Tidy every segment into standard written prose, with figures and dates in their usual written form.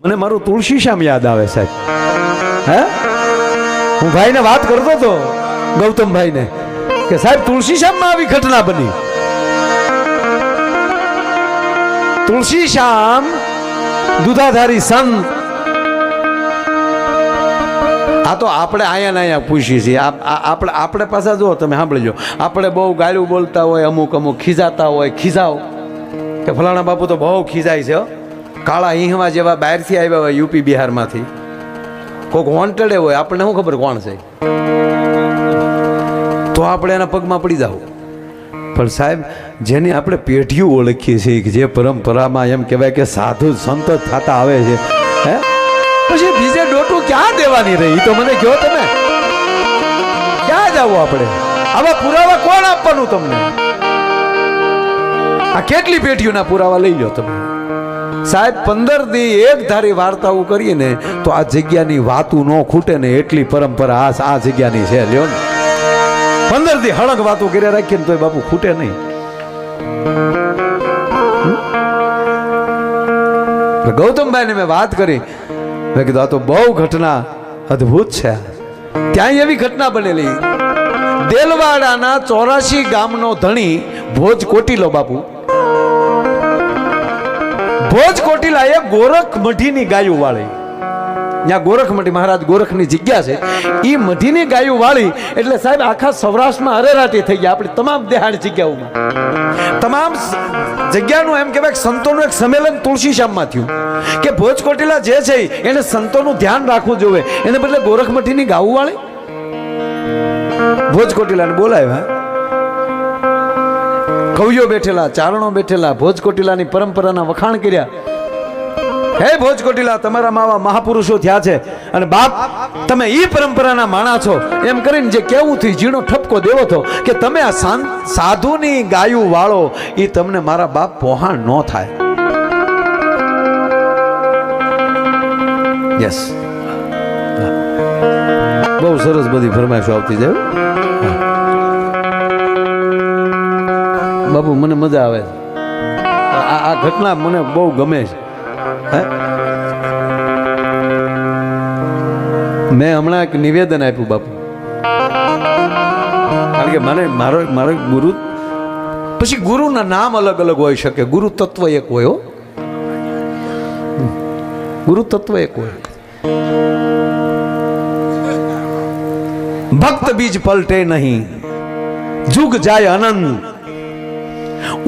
મને મારું તુલસી શ્યામ યાદ આવે સાહેબ. હે હું ભાઈને વાત કરતો હતો ગૌતમભાઈને કે સાહેબ તુલસી શ્યામમાં આવી ઘટના બની. તુલસી શ્યામ દુધાધારી સંત. આ તો આપણે અહીંયા પૂછીએ છીએ. આપણે પાછા જો તમે સાંભળજો, આપણે બહુ ગાળું બોલતા હોય, અમુક ખીજાતા હોય, ખીજાવ કે ફલાણા બાપુ તો બહુ ખીજાય છે, કાળા હિંહવા જેવા બહારથી આવ્યા હોય યુપી બિહારમાંથી, કોઈક વોન્ટેડ હોય, આપણને શું ખબર કોણ છે, તો આપણે એના પગમાં પડી જાવ. પણ સાહેબ જેની આપણે પેઢીઓ ઓળખીએ છીએ કે જે પરંપરામાં એમ કહેવાય કે સાધુ સંત થતા આવે છે, હે પછી બીજે ડોટું ક્યાં દેવાની રહી? તો મને કહો તમે, ક્યાં જાવું આપણે? આવા પુરાવા કોણ આપવાનું તમને? આ કેટલી પેઢીઓના પુરાવા લઈ લો તમે સાહેબ. 15 દી એક ધારી વાર્તાઓ કરીએ ને તો આ જગ્યાની વાતું ન ખૂટે ને એટલી પરંપરા આ જગ્યાની છે. લ્યો ને 15 દી હળગ વાતું કર્યા રાખીએ ને તોય બાપુ ખૂટે નહીં. ગૌતમભાઈને મેં વાત કરી, મેં કીધું આ તો બહુ ઘટના અદ્ભુત છે. ત્યાં એવી ઘટના બનેલી, દેલવાડાના 84 ગામનો ધણી ભોજ કોટીલો બાપુ, ભોજ કોટીલા એ ગોરખ મઢીની ગાયું વાળી, ત્યાં ગોરખ મઢી મહારાજ ગોરખની જગ્યા છે, એ મઢીની ગાયું વાળી એટલે સાહેબ આખા સૌરાષ્ટ્રમાં અરેરાટી થઈ ગયા. આપણી તમામ દેહાણી જગ્યાઓમાં, તમામ જગ્યાનું એમ કહેવાય સંતોનું એક સંમેલન તુલસી શ્યામમાં થયું કે ભોજ કોટીલા જે છે એને સંતોનું ધ્યાન રાખવું જોઈએ, એને બદલે ગોરખ મઢીની ગાવું વાળી ભોજ કોટીલાને બોલાવ્યા. કવિઓ બેઠેલા, ચારણો બેઠેલા, ભોજ કોટીલાની પરંપરાના વખાણ કર્યા. હે ભોજ કોટીલા, તમારામાં આવા મહાપુરુષો થયા છે અને બાપ તમે ઈ પરંપરાના માણા છો, એમ કરીને જે કેવું થી ઝીણો ઠપકો દેવો હતો કે તમે આ સાધુની ગાયું વાળો, ઈ તમને મારા બાપ પોહાણ ન થાય. યસ, બહુ સરસ બધી ફરમાઈશો આવતી જાય બાપુ, મને મજા આવે છે. આ ઘટના મને બહુ ગમે છે. મેં હમણાં એક નિવેદન આપ્યું બાપુ, કારણ કે મને મારો ગુરુ, પછી ગુરુના નામ અલગ અલગ હોઈ શકે, ગુરુ તત્વ એક હોય, ગુરુ તત્વ એક હોય. ભક્ત બીજ પલટે નહીં, જુગ જાય અનંત,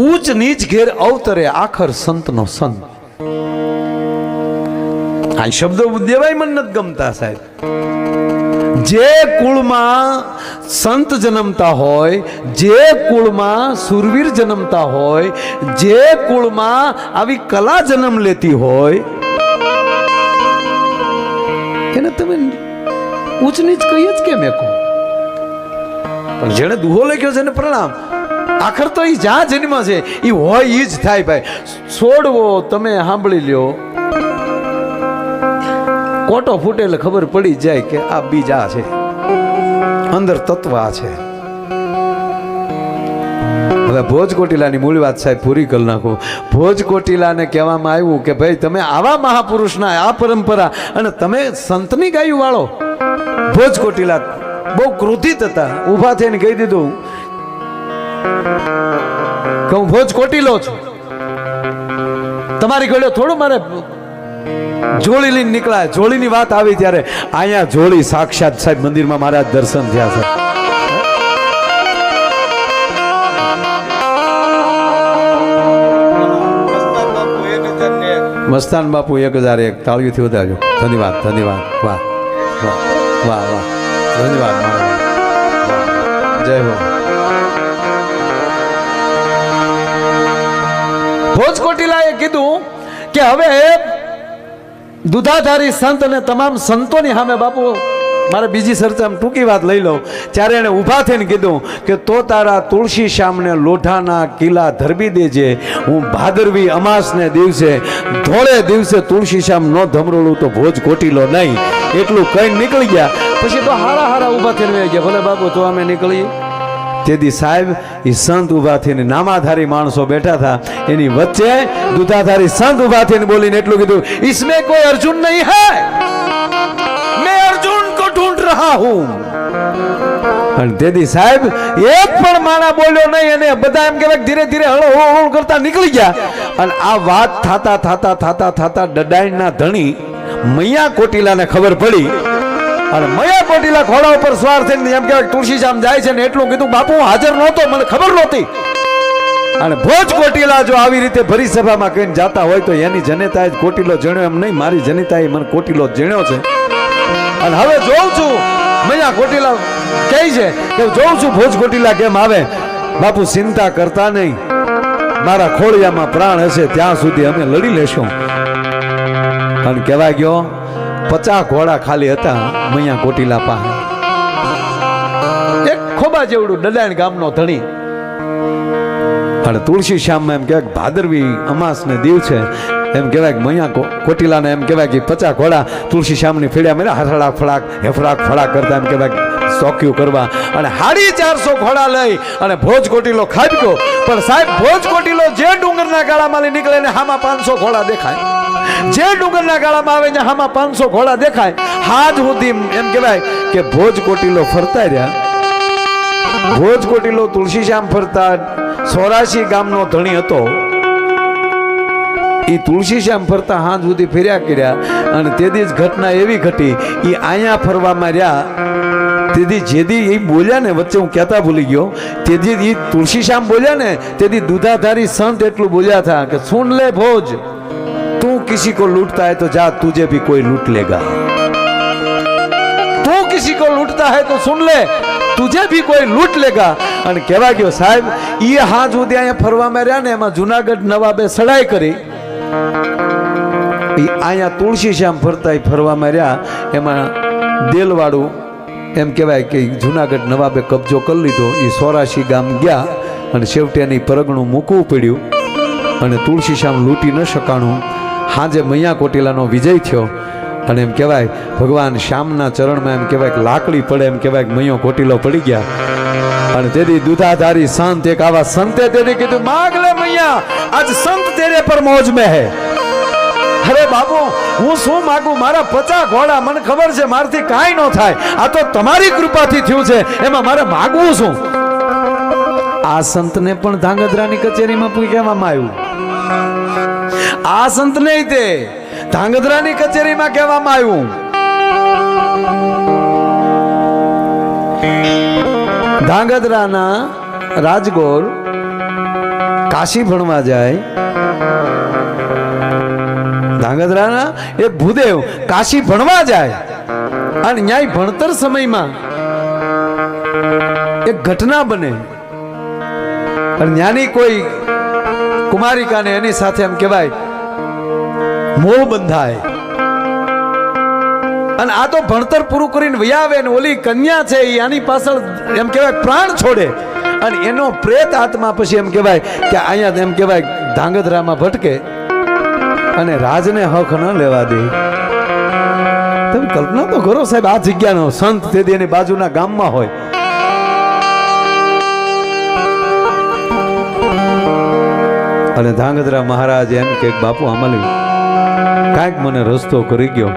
ઊંચ નીચ ઘેર અવતરે આખર સંતનો સંત. આ શબ્દો દેવાય મને નથી ગમતા સાહેબ. જે કુળમાં સંત જન્મતા હોય, જે કુળમાં સુરવીર જન્મતા હોય, જે કુળમાં આવી કલા જન્મ લેતી હોય, એને તમે ઊંચ નીચ કહીએ જ કેમ એકો? પણ જેને દુહો લખ્યો છે એને પ્રણામ. આખર તો એ જ્યાં જન્મ છે એ હોય એ જ થાય ભાઈ. છોડવો તમે સાંભળી લ્યો, કોટો ફૂટે એટલે ખબર પડી જાય કે આ બીજ આ છે, અંદર તત્વ આ છે. હવે ભોજ કોટીલાની મૂળ વાત સાહેબ પૂરી કરી નાખું. ભોજ કોટીલાને કહેવામાં આવ્યું કે ભાઈ તમે આવા મહાપુરુષના આ પરંપરા અને તમે સંતની ગાયું વાળો. ભોજ કોટીલા બહુ ક્રોધિત હતા, ઊભા થઈને કહી દીધું કે હું ભોજ કોટીલો છું, તમારી ગળ્યો થોડું મારે જોડી લઈને નીકળાય. જોડીની વાત આવી ત્યારે અહીંયા જોડી સાક્ષાત સાહેબ મંદિરમાં મારા દર્શન થયા છે. મસ્તાન બાપુ 1001 તાળીઓથી વધારજો. ધન્યવાદ, ધન્યવાદ. વાહ વાહ વાહ વાહ, ધન્યવાદ. જય હો. ભોજ કોટીલાએ કીધું કે હવે દુધાધારી સંત અને તમામ સંતોની સામે બાપુ મારે બીજી ચર્ચામાં ટૂંકી વાત લઈ લઉં. ત્યારે એને ઊભા થઈને કીધું કે તો તારા તુલસી શ્યામને લોઢાના કિલ્લા ધરબી દેજે. હું ભાદરવી અમાસને દિવસે ધોળે દિવસે તુલસી શ્યામ ન ધમરોળું તો ભોજ કોટીલો નહીં. એટલું કઈ નીકળી ગયા. પછી તો હારા ઊભા થઈને ગયા, ભલે બાપુ તો અમે નીકળીએ. તેથી સાહેબ એ સંત ઊભા થઈને નામાધારી માણસો બેઠા હતા એની વચ્ચે દૂધાધારી સંત ઊભા થઈને બોલીને એટલું કીધું, इसमें कोई अर्जुन नहीं है, मैं अर्जुन को ढूंढ रहा हूं। અને તેથી સાહેબ એક પણ માણા બોલ્યો નહીં અને બધા એમ કહેવાય ધીરે ધીરે હળો કરતા નીકળી ગયા. અને આ વાત થાતા થાતા થાતા થાતા ડડાઈના ધણી મૈયા કોટીલાને ખબર પડી અને મૈયા કોટીલા ઘોડા ઉપર સવાર થઈને એમ કહેવાય તુલસીશ્યામ જાય છે ને એટલું કીધું, બાપુ હાજર નહોતો, મને ખબર નહોતી. અને ભોજ કોટીલા જો આવી રીતે ભરી સભામાં કહીને જાતા હોય તો એની જનેતાએ જ કોટીલો જણ્યો એમ નહીં, મારી જનેતાએ મને કોટીલો જણ્યો છે. અને હવે જોઉં છું મૈયા કોટીલા કહે છે કે જોઉં છું ભોજ કોટીલા કેમ આવે. બાપુ ચિંતા કરતા નહીં, મારા ખોળિયામાં પ્રાણ હશે ત્યાં સુધી અમે લડી લેશું. અને કહેવાય ગયો 50 ઘોડા ખાલી હતા મૈયા કોટીલા પાસે. એક ખોબા જેવડું ડડાણ ગામનો ધણી. અને તુલસી શ્યામમાં એમ કહેવાય ભાદરવી અમાસ ને દિવસે એમ કહેવાય કે મૈયા કોટીલાને એમ કહેવાય કે 50 ઘોડા તુલસી શ્યામની ફેડ્યા મેળા હફડાક ફડાક હેફડાક ફડાક કરતા એમ કહેવાય ચોક્યું કરવા. અને 450 ઘોડા લઈ અને ભોજ કોટીલો ખાબક્યો. પણ સાહેબ ભોજ કોટીલો જે ડુંગરના ગાળામાં નીકળે ને હામાં 500 ઘોડા દેખાય, જે ડુંગરના ગાળામાં આવે ને હામાં 500 ઘોડા દેખાય. હાથ સુધી એમ કહેવાય કે ભોજ કોટીલો ફરતા રહ્યા. ભોજ કોટીલો તુલસીશ્યામ ફરતા 84 ગામનો ધણી હતો. એ તુલસીશ્યામ ફરતા હાથ સુધી ફેર્યા કર્યા. અને તેથી જ ઘટના એવી ઘટી, એ અહીંયા ફરવામાં રહ્યા. તેથી જેથી એ બોલ્યા ને વચ્ચે હું કહેતા ભૂલી ગયો, તેથી એ તુલસીશ્યામ બોલ્યા ને તેથી દૂધાધારી સંત એટલું બોલ્યા હતા કે સુન લે ભોજ, તું किसी को लूटता है तो जा तुझे भी कोई लूट लेगा, तू किसी को लूटता है तो सुन ले तुझे भी कोई लूट लेगा. અને કહેવા ગયો સાહેબ એ હાથ સુધી અહીંયા ફરવામાં રહ્યા ને એમાં જુનાગઢ નવાબે સડાઈ કરી. અહીંયા તુલસીશ્યામ ફરતા ફરવામાં રહ્યા એમાં દેલવાડું એમ કહેવાય કે જુનાગઢ નવાબે કબજો કરી લીધો. એ 84 ગામ ગયા અને છેવટે એની પરગણું મૂકવું પડ્યું અને તુલસીશ્યામ લૂંટી ન શકાણું. હાજે મૈયા કોટીલાનો વિજય થયો. અને એમ કહેવાય ભગવાન શ્યામના ચરણમાં એમ કહેવાય કે લાકડી પડે એમ કહેવાય કે મૈયો કોટીલો પડી ગયા. અને તેથી દૂધાધારી સંત એક આવા સંતે તેથી કીધું, માગ લે મૈયા, આજ સંત તેરે પર મોજ में है. અરે બાબુ હું શું માગું, મારા 50 ઘોડા, મને ખબર છે મારથી કાંઈ ન થાય, આ તો તમારી કૃપાથી થયું છે, એમાં મારે માગવું શું. આ સંતને પણ ધાંગધ્રાની કચેરીમાં કહેવામાં આવ્યું. આ સંતને તે ધાંગધ્રાની કચેરીમાં કહેવામાં આવ્યું. ધાંગધ્રાના રાજગોર કાશી ભણવા જાય. ધાંગધ્રાના એક ભૂદેવ કાશી ભણવા જાય અને ન્યાય ભણતર સમયમાં એક ઘટના બને અને ન્યાની કોઈ કુમારિકાને એની સાથે એમ કહેવાય મોહ બંધાય. અને આ તો ભણતર પૂરું કરીને વયાવે ને ઓલી કન્યા છે એ આની પાછળ એમ કહેવાય પ્રાણ છોડે અને એનો પ્રેત આત્મા પછી એમ કહેવાય કે અહીંયા એમ કહેવાય ધાંગધ્રામાં ભટકે અને રાજને હક ન લેવા દે. તમે કલ્પના તો કરો સાહેબ, આ જગ્યાનો સંત તેથી એની બાજુના ગામમાં હોય. અને ધાંગધ્રા મહારાજ એમ કે બાપુ આમાં કાંઈક મને રસ્તો કરી ગયો.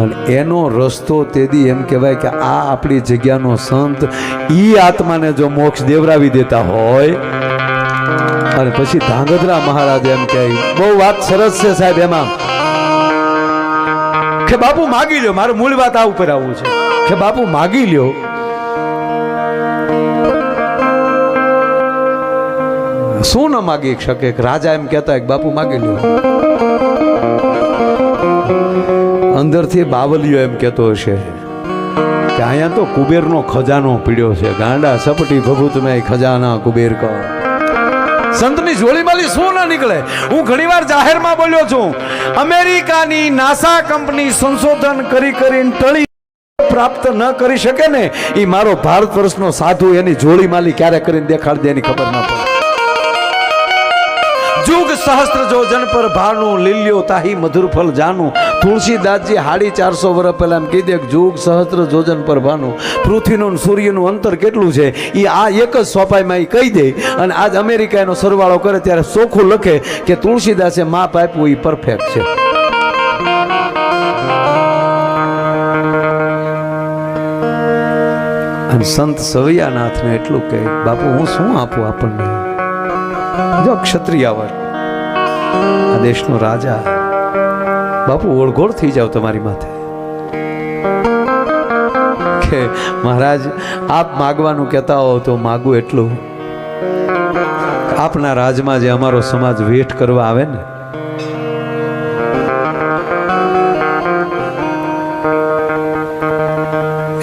અને એનો રસ્તો તેથી એમ કહેવાય કે આ આપણી જગ્યાનો સંત ઈ આત્માને જો મોક્ષ દેવરાવી દેતા હોય. અને પછી ધાંગધ્રા મહારાજ એમ કહે, બહુ વાત સરસ છે સાહેબ એમાં કે બાપુ માગી લ્યો. મારું મૂળ વાત આ ઉપર આવવું છે કે બાપુ માગી લ્યો. શું ન માગી શકે? રાજા એમ કહેતા બાપુ માગી લ્યો. અંદરથી બાવલિયો એમ કહેતો હશે કે અહીંયા તો કુબેરનો ખજાનો પીડ્યો છે, ગાંડા સપટી ભભૂત મેં ખજાના કુબેર કો. સંતની જોડીમાંથી શું ના નીકળે? હું ઘણીવાર જાહેરમાં બોલ્યો છું, અમેરિકાની નાસા કંપની સંશોધન કરીને ટળી પ્રાપ્ત ન કરી શકે ને એ મારો ભારત વર્ષનો સાધુ એની જોડી માલી ક્યારે કરીને દેખાડ દે એની ખબર ના પડે. જુગ સહસ્ત્ર જોજન પર ભાનું લીલ્યો તાહી મધુર ફલ જાનું. તુલસીદાસજી 450 વર્ષ પહેલા એમ કહી દે કે જુગ સહસ્ત્ર જોજન પર ભાનું. પૃથ્વીનું અને સૂર્યનું અંતર કેટલું છે એ આ એક જ સોપાઈમાં એ કહી દે. અને આજ અમેરિકા એનો સરવાળો કરે ત્યારે ચોખ્ખું લખે કે તુલસીદાસે માપ આપ્યું એ પરફેક્ટ છે. અને સંત સવૈયાનાથને એટલું કહે બાપુ હું શું આપું આપણને. જો ક્ષત્રિયાવર આ દેશનો રાજા બાપુ ઓળઘોળ થઈ જાવ તમારી માથે કે મહારાજ આપ માગવાનું કહેતા હો તો માગું એટલું. આપના રાજમાં જે અમારો સમાજ વેઠ કરવા આવે ને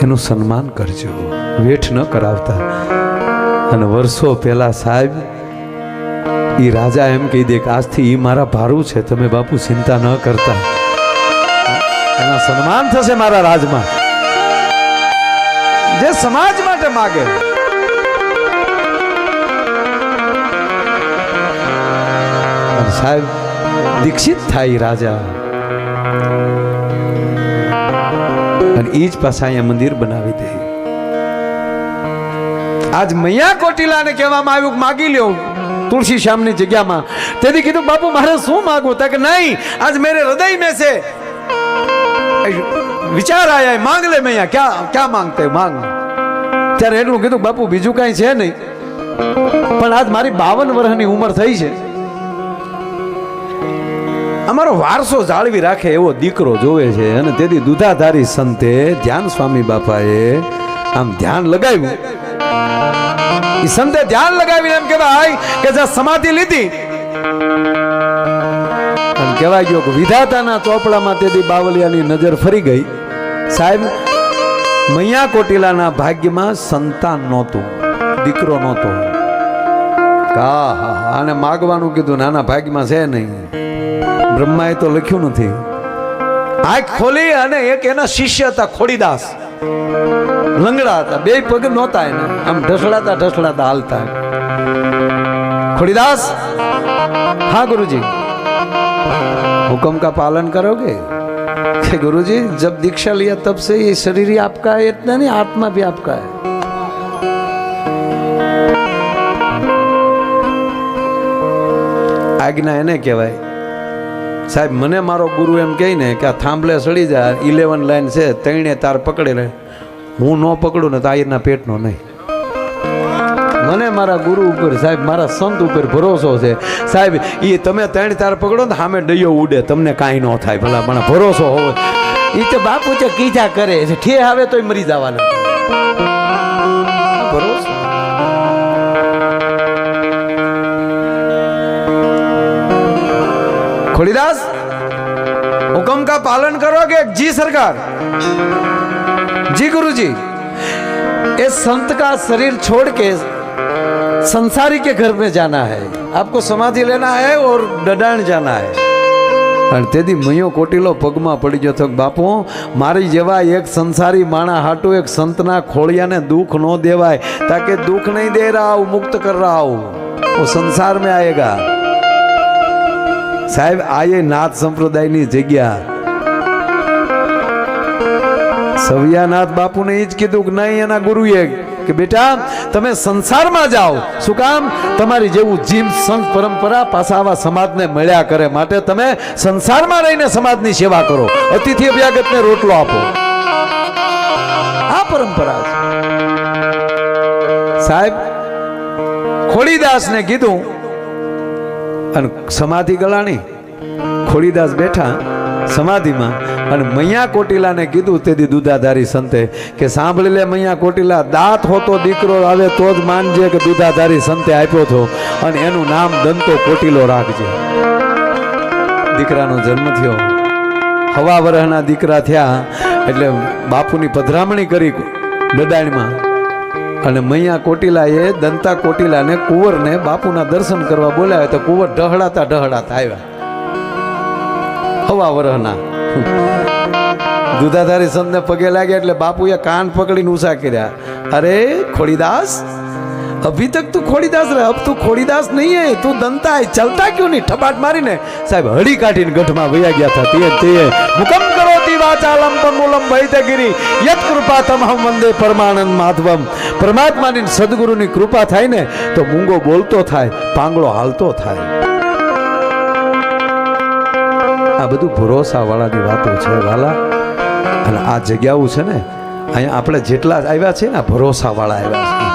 એનું સન્માન કરજો, વેઠ ન કરાવતા. અને વર્ષો પહેલા સાહેબ એ રાજા એમ કહી દે કે આજથી એ મારા ભારું છે, તમે બાપુ ચિંતા ન કરતા, એના સન્માન થશે મારા રાજમાં. જે સમાજ માટે માગે સાહેબ દીક્ષિત થાય રાજા. અને એ જ પાછા અહીંયા મંદિર બનાવી દે. આજ મૈયા કોટિલાને કહેવામાં આવ્યું કે માગી લ્યો तुलसी श्यामनी जगह में. तेदी कीधु बापू मारे शू मांगू तक नहीं, आज मेरे हृदय में से विचार आया है, मांग ले मैया, क्या क्या मांगते मांग. त्यारे एटલું કીધું બાપુ બીજું કાંઈ છે નહીં, પણ આજ મારી 52 વર્ષની ઉંમર થઈ છે, અમારો વારસો જાળવી રાખે એવો દીકરો જોવે છે. અને તેથી દુધાધારી સંતે ધ્યાન સ્વામી બાપાએ આમ ધ્યાન લગાવ્યું. એ સંતે ધ્યાન લગાવીને એમ કહેવાય કે જે સમાધિ લીધી અને કહેવાય ગયો કે વિધાતાના ચોપડામાં તેથી બાવલિયાની નજર ફરી ગઈ. સાહેબ મૈયા કોટિલાના ભાગ્યમાં સંતાન નહોતું, દીકરો નહોતો. આને માગવાનું કીધું, નાના ભાગ્યમાં છે નહીં. બ્રહ્માએ તો લખ્યું નથી. આંખ ખોલી અને એક એના શિષ્ય હતા ખોડીદાસ, લંગડા હતા, બે પગ નહોતા, એને આમ ઢસડાતા ઢસડાતા હાલતા. ખોડીદાસ, हाँ गुरुजी, हुक्म का पालन करोगे? गुरुजी जब दीक्षा लिया तब से ये शरीर ही आपका है, इतना नहीं आत्मा भी आपका है. આજ્ઞા એને કહેવાય. સાહેબ મને મારો ગુરુ એમ કહે ને કે આ થાંભલે સડી જાય, 11 લાઈન છે, તૈણે તાર પકડી લે, હું ન પકડું ને તો આયરના પેટનો નહીં. મને મારા ગુરુ ઉપર, સાહેબ મારા સંત ઉપર ભરોસો છે. સાહેબ એ તમે 3 તાર પકડો ને સામે ડૈયો ઉડે, તમને કાંઈ ન થાય. ભલા મને ભરોસો હોવો. એ તો બાપુ છે કીધા કરે છે, ઠે આવે તોય મરી જવાના. ભરોસો. खोड़ीदास हुक्म का पालन करोगे? जी सरकार. जी गुरुजी. इस संत का शरीर छोड़ के संसारी के घर में जाना है, आपको समाधि लेना है और डडाण जाना है. અને તેથી મૈયો કોટીલો પગમાં પડી ગયો તો બાપુ મારી જેવા એક સંસારી માણા હાટુ એક સંતના ખોળિયાને દુઃખ ન દેવાય, તાકે દુઃખ નહીં દે રહા હું, મુક્ત કર રહા હું, वो संसार में आएगा. साहेब आये नाथ संप्रदाय ની જગ્યા. સવૈયાનાથ બાપુને એ જ કીધું કે નહીં, એના ગુરુએ કે બેટા તમે સંસારમાં જાઓ. શું કામ? તમારી જેવું જીમ સંત પરંપરા પાછા આવા સમાજને મળ્યા કરે, માટે તમે સંસારમાં રહીને સમાજની સેવા કરો, અતિથિ અભ્યાગતને રોટલો આપો. આ પરંપરા છે. સાહેબ ખોડીદાસને કીધું અને સમાધિ ગળાણી. ખોડીદાસ બેઠા સમાધિમાં અને મૈયા કોટીલાને કીધું તેથી દુધાધારી સંતે કે સાંભળી લે મૈયા કોટીલા, દાંત હોતો દીકરો આવે તો જ માનજે કે દુધાધારી સંતે આપ્યો હતો, અને એનું નામ દંતો કોટીલો રાખજે. દીકરાનો જન્મ થયો, 1.5 વર્ષના દીકરા થયા એટલે બાપુની પધરામણી કરી દડાણમાં. અને મૈયા કોટીલાએ દંતા કોટીલાને કુંવરને બાપુના દર્શન કરવા બોલાવ્યા તો કુંવર ઢહડાતા ઢહડાતા આવ્યા. 1.5 વર્ષના દુધાધારી સંતને પગે લાગ્યા એટલે બાપુએ કાન પકડીને ઊંચા કર્યા. અરે ખોડીદાસ, अभी तक तू खोड़ीदास रहे, अब तू खोड़ीदास नहीं है, तू दंता है, चलता क्यों नहीं? ठपाट मारी ने साहब हड़ी काटी ने गठमा वया गया था। ते मुकम करोति वाचालम पंगुलम वैतगिरी यत कृपा तमहम वंदे परमानंद माधवम। परमात्मा ની સદગુરુ ની કૃપા થાય ને તો મૂંગો બોલતો થાય, પાંગળો હાલતો થાય. આ બધું ભરોસા વાળાની વાતો છે વાલા. અને આ જગ્યાઓ છે ને અહીંયા આપણે જેટલા આવ્યા છે ને ભરોસા વાળા આવ્યા છે.